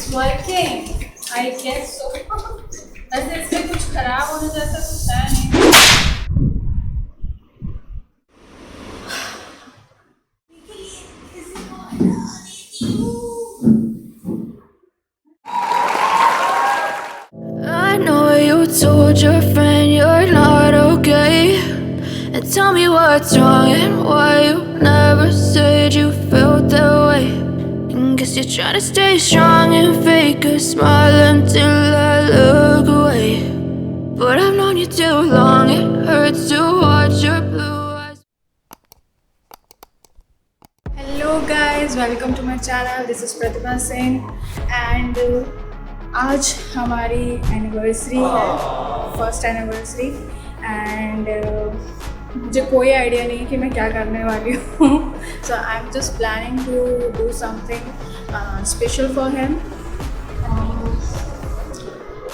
It's working. I guess so. वैसे इसमें कुछ खराब होने जैसा कुछ है नहीं. I know you told your friend you're not okay, and tell me what's wrong and why you never said you felt that way. And guess you're trying to stay strong and fake a smile until I look away. But I've known you too long, it hurts to watch your blue eyes. Hello guys, welcome to my channel. This is Pratibha Singh and आज हमारी anniversary है, first anniversary. And मुझे कोई idea नहीं कि मैं क्या करने वाली हूँ. So I am just planning to do something special for him.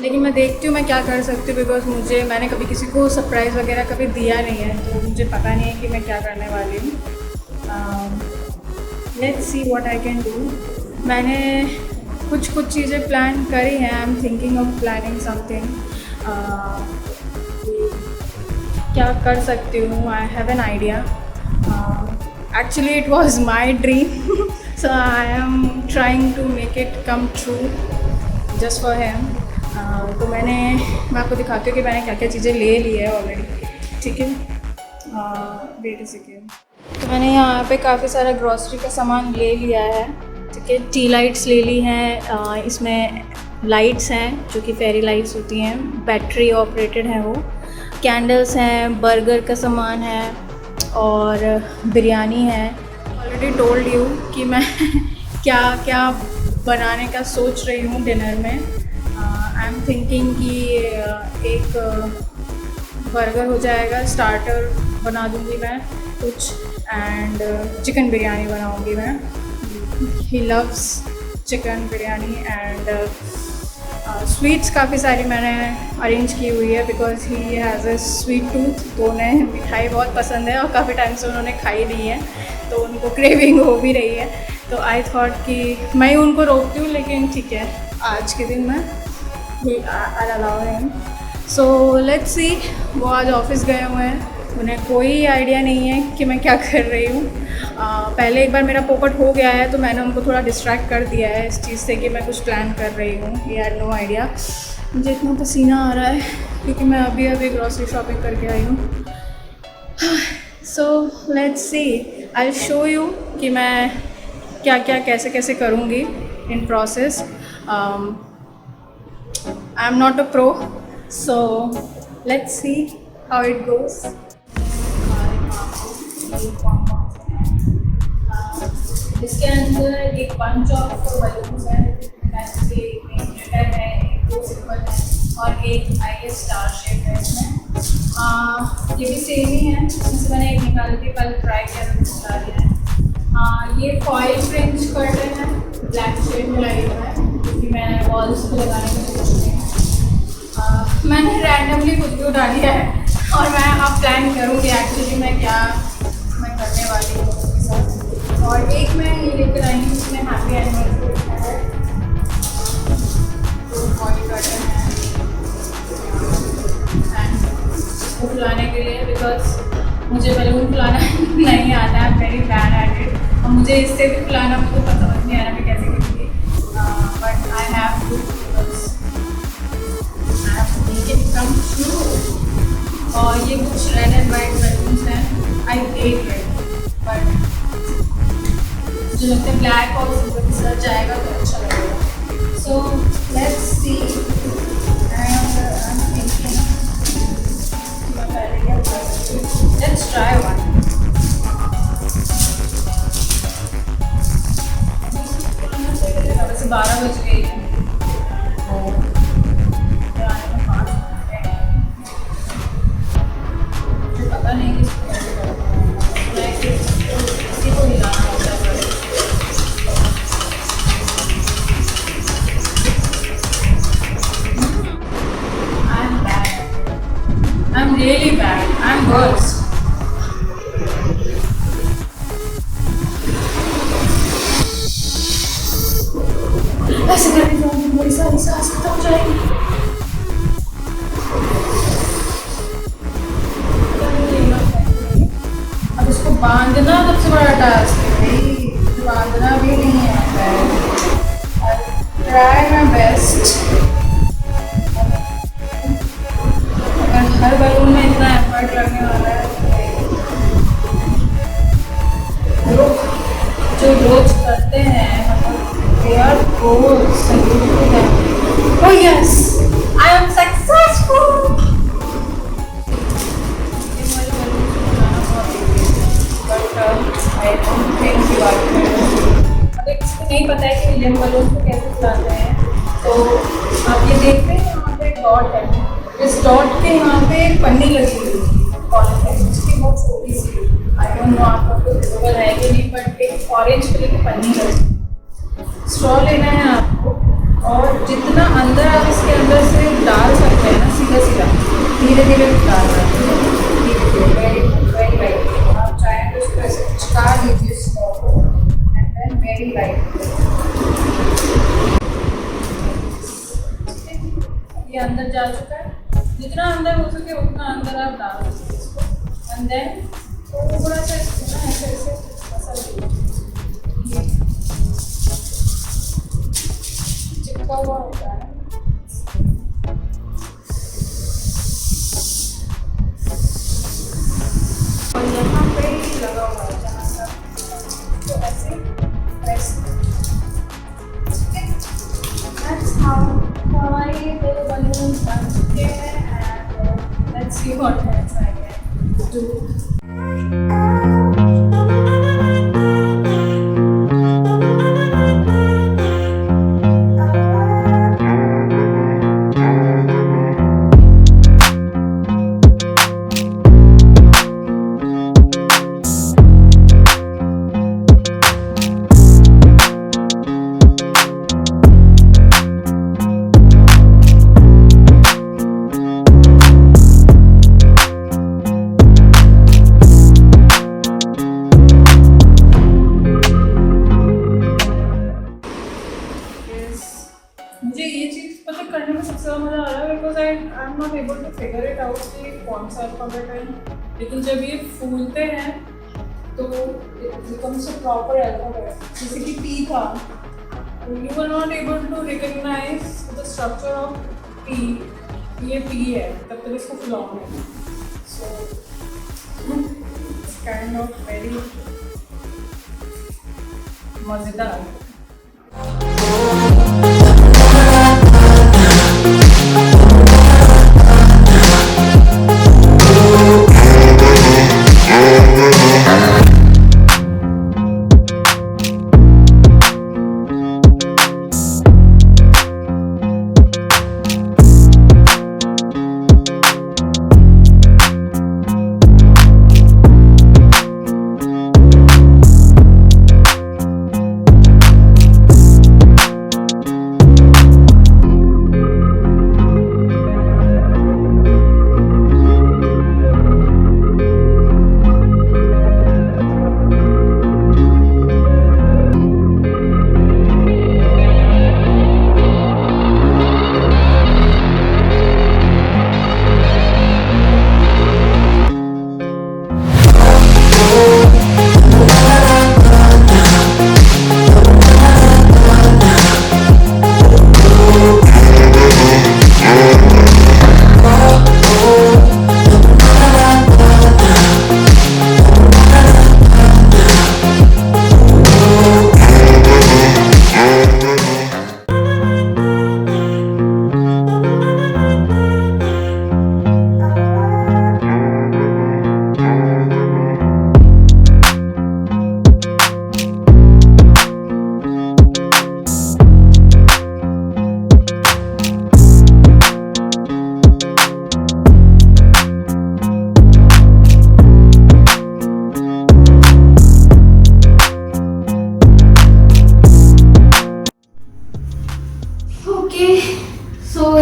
लेकिन मैं देखती हूँ मैं क्या कर सकती हूँ, बिकॉज मैंने कभी किसी को सरप्राइज़ वगैरह कभी दिया नहीं है, तो मुझे पता नहीं है कि मैं क्या करने वाली हूँ. Let's see what I can do. मैंने कुछ चीज़ें प्लान करी हैं. I am thinking of planning something. क्या कर सकती हूँ. I have an idea. Actually it was my dream, so I am trying to make it come true just for him. तो मैं आपको दिखाती हूँ कि मैंने क्या क्या चीज़ें ले ली है ऑलरेडी. ठीक है, वेट अ सेकेंड. तो मैंने यहाँ पे काफ़ी सारा ग्रॉसरी का सामान ले लिया है. ठीक है, टी लाइट्स ले ली हैं. इसमें लाइट्स हैं जो कि फेरी लाइट्स होती हैं, बैटरी ऑपरेटेड हैं वो. कैंडल्स हैं, बर्गर का सामान है और बिरयानी है. ऑलरेडी टोल्ड यू कि मैं क्या क्या बनाने का सोच रही हूँ डिनर में. आई एम थिंकिंग कि एक बर्गर हो जाएगा, स्टार्टर बना दूँगी मैं कुछ, एंड चिकन बिरयानी बनाऊँगी मैं. He loves chicken biryani. And sweets काफ़ी सारी मैंने अरेंज की हुई है, because he has a sweet tooth. तो उन्हें मिठाई बहुत पसंद है और काफ़ी टाइम से उन्होंने खाई नहीं है, तो उनको क्रेविंग हो भी रही है. तो आई थॉट कि मैं ही उनको रोकती हूँ, लेकिन ठीक है, आज के दिन मैं आई allow him. So let's see. वो आज ऑफिस गए हुए हैं, उन्हें कोई आइडिया नहीं है कि मैं क्या कर रही हूँ. पहले एक बार मेरा पोपट हो गया है, तो मैंने उनको थोड़ा डिस्ट्रैक्ट कर दिया है इस चीज़ से कि मैं कुछ प्लान कर रही हूँ. ये हैड नो आइडिया. मुझे इतना पसीना आ रहा है क्योंकि मैं अभी ग्रॉसरी शॉपिंग करके आई हूँ. So let's see, I will show you कि मैं क्या क्या कैसे कैसे करूँगी in process. I am not a pro, so let's see how it goes. इसके अंदर एक बंच ऑफ बलून्स है, जैसे एक ग्लिटर है, एक दो सिंपल है और एक आई गेस स्टार शेप है इसमें. ये भी सेम ही है. इसमें से मैंने एक निकाल के कल ट्राई किया तो बता दिया है. ये फॉइल फ्रिंज कर्टन है, ब्लैक शेड में लगी हुआ है, क्योंकि मैं वॉल्स को लगाने की सोच रही हूँ. मैंने रैंडमली कुछ भी उठा लिया है और मैं अब प्लान करूँगी एक्चुअली मैं क्या मैं करने वाली हूँ उसके साथ. और एक मैं ये लेकर आई हूँ, इसमें हैप्पी एनिवर्सरी लिखा है, तो फॉइल कर्टन है एंड इसको फुलाने के लिए, बिकॉज मुझे बलून फुलाना नहीं आता है. Very bad at it. और मुझे इससे भी फुलाना मुझे पता नहीं आ रहा मैं कैसे करूँगी, but I have to, because I have to make it come true. और ये कुछ रेड एंड वाइट बलून्स हैं. आई हेट रेड, बट मुझे लगता है ब्लैक और सिल्वर के साथ जाएगा तो अच्छा लगेगा. So let's see. Let's try one. वैसे 12 बज गई है, पता नहीं किसको किसी को हिलाना होता है. I am bad. I am really bad. I am worst. ऐसे करने मेरी सारी सांस खत्म हो जाएगी। अब इसको बांधना सबसे बड़ा टास्क है भाई, बांधना भी नहीं आता है। Try my best. अगर हर बलून में इतना एफर्ट लगने वाला है तो जो रोज करते हैं they are good, salute to them. Oh yes, I am successful. But I don't think you are good. अगर किसी को नहीं पता है कि हीलियम बलून को कैसे चलाते हैं तो आप ये देखते हैं यहाँ पे डॉट है, इस डॉट के यहाँ पे एक पन्नी लगी हुई है पॉलीथीन, उसकी बहुत छोटी सी, आई डोंट नो आपको कुछ विजिबल है कि नहीं, बट एक ऑरेंज कलर की पन्नी लगी। स्ट्रॉ लेना है आपको और जितना अंदर आप इसके अंदर से डाल सकते हैं ना, सीधा सीधा धीरे धीरे डाल सकते हैं, धीरे धीरे वेरी लाइट। आप चाहें तो इसको ऐसे चिपका लीजिए स्ट्रॉ को एंड देन वेरी लाइट। ये अंदर जा चुका है, जितना अंदर हो सके उतना अंदर आप डाल सकते इसको एंड देन थोड़ा सा ऐसे ऐसे मसल दीजिए, चिपका हुआ होता है। और यहाँ पे लगा हुआ है जहाँ सा, तो ऐसे प्रेस। That's how हमारे दो बलून बन चुके हैं and let's see what else I can do. मुझे ये चीज़ पता करने में सबसे ज़्यादा मज़ा आ रहा है because I am not able to figure it out कि कौन सा अल्फ़ाबेट है, लेकिन जब ये फूलते हैं तो it becomes a proper alphabet. जैसे कि पी था, you are not able to recognise the structure of P, ये पी है तब तक इसको फुलाओगे। So it's kind of very मज़ेदार।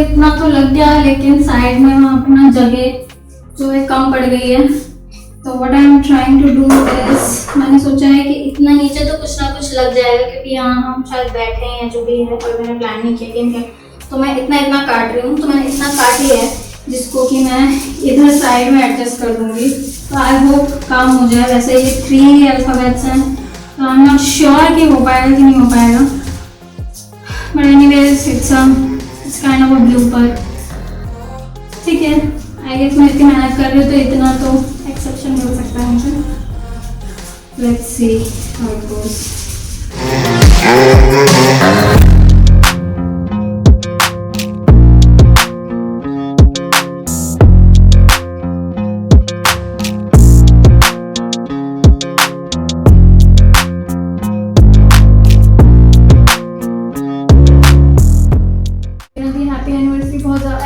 इतना तो लग गया, लेकिन साइड में वहाँ अपना जगह जो है कम पड़ गई है। तो what I am trying to do is, मैंने सोचा है कि इतना नीचे तो कुछ ना कुछ कुछ लग जाएगा, क्योंकि यहाँ हम शायद बैठे हैं या जो भी है, और मैंने प्लान नहीं किया गेम का। तो मैं इतना इतना काट रही हूँ, तो मैंने इतना काट लिया है जिसको कि मैं इधर साइड में एडजस्ट कर दूँगी। तो आई होप काम हो जाए। वैसे ये 3 अल्फ़ाबेट्स हैं, तो आई एम नॉट श्योर कि हो पाएगा कि नहीं हो पाएगा, but anyways it's kind of a blooper. ठीक है, आई गेस मैं इतनी मेहनत कर रही हूँ तो इतना तो एक्सेप्शन मिल सकता है मुझे। Let's see how it goes.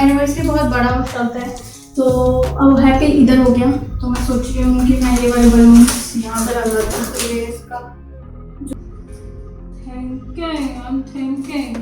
Anniversary बहुत बड़ा शब्द है, तो अब हैप्पी इधर हो गया, तो मैं सोच रही हूँ कि मैं ये वाले बलून्स यहाँ पर लगा दूँ। तो ये इसका थिंकिंग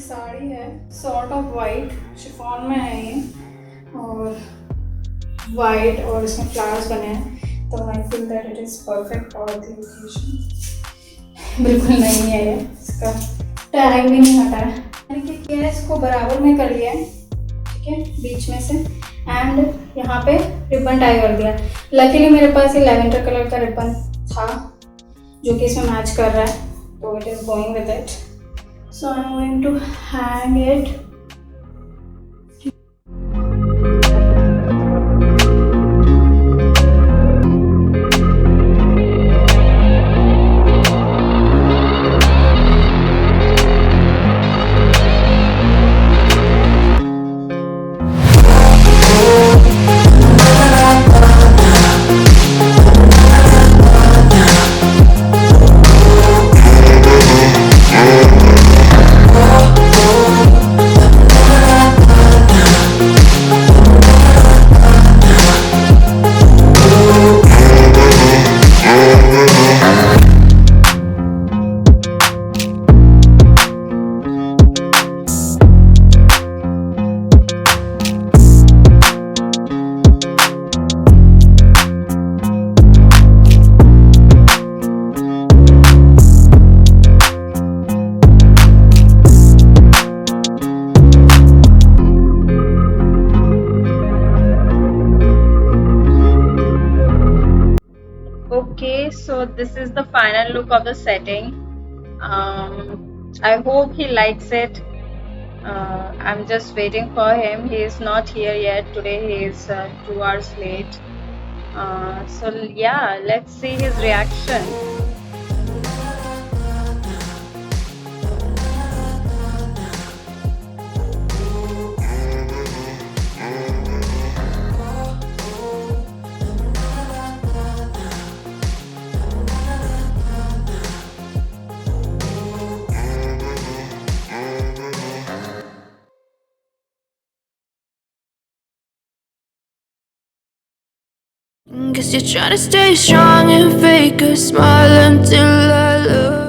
साड़ी है सॉर्ट ऑफ वाइट, शिफॉन में है ये, और वाइट और इसमें फ्लावर्स बने हैं, तो I feel that it is perfect for the occasion. बिल्कुल नहीं है ये, इसका टैग भी नहीं हटा है। मैंने क्या किया है, इसको बराबर में कर लिया है, ठीक है, बीच में से, एंड यहाँ पे रिबन टाई कर दिया। लकीली मेरे पास ये लेवेंडर कलर का रिबन था जो कि इसमें मैच कर रहा है, तो it is going with it. So I'm going to hang it. Okay, so this is the final look of the setting. I hope he likes it. I'm just waiting for him. He is not here yet. Today he is 2 hours late. So yeah, let's see his reaction. Guess you're trying to stay strong and fake a smile until I look.